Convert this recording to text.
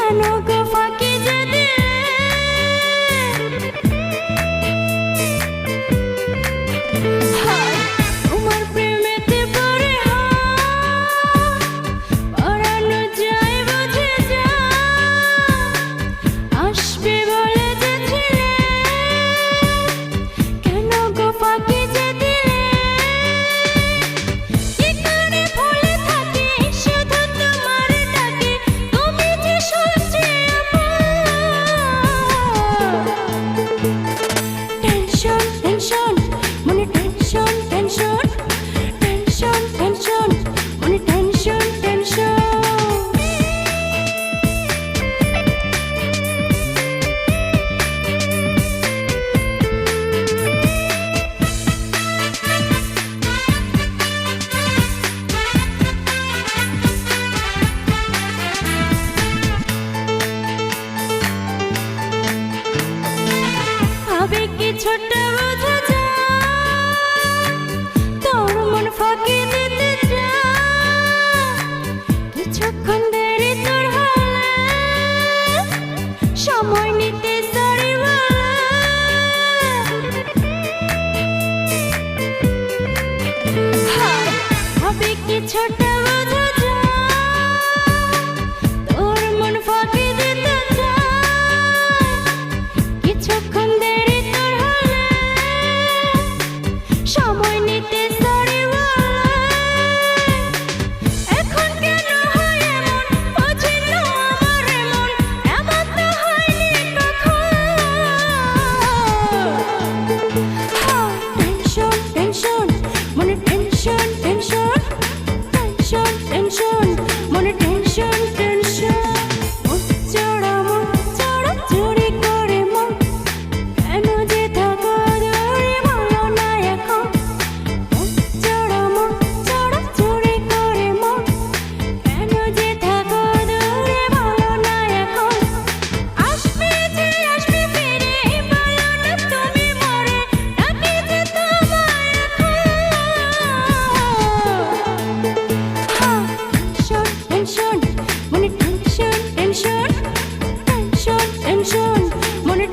কেন গো ফাঁকি যে দিলে হায় তোমার প্রেমেতে পড়ে পড়ানো যায় বুঝে যা আসবে বলে যেছিলে কেন গো ফাঁকি যে দিলে কি করে ভুলে থাকি শুধু তোমার ডাকে তুমি যে শুনছি টেনশন টেনশন মনে টেনশন টেনশন টেনশন টেনশন মনে টেনশন টেনশন আবেগে ছোট বোঝা যায় তোর মন ফাঁকি দিতে চায় কিছুক্ষণ দেরি তোর হলে সময় নিতে সরি বলে হায় আবেগে ছোট বোঝা যায় তোর মন ফাঁকি দিতে চায় কিছুক্ষণ দেরি তোর হলে সময় নিতে সরি বলে এখন কেন হয় এমন বুঝি না আমার এমন এমন তো হয়নি কখন টেনশন টেনশন মনে টেনশন টেনশন টেনশন টেনশন মনে টেনশন টেনশন মন চড়া চুরি করে মন কেন যে থাকো দূরে বলো না এখন মন চড়া চুরি করে মন কেন যে থাকো দূরে বলো না এখন আসবে যে আসবে ফিরে বলো না তুমি মরে ডাকি যে তোমায় এখন টেনশন টেনশন মনে টেনশন টেনশন টেনশন টেনশন মনে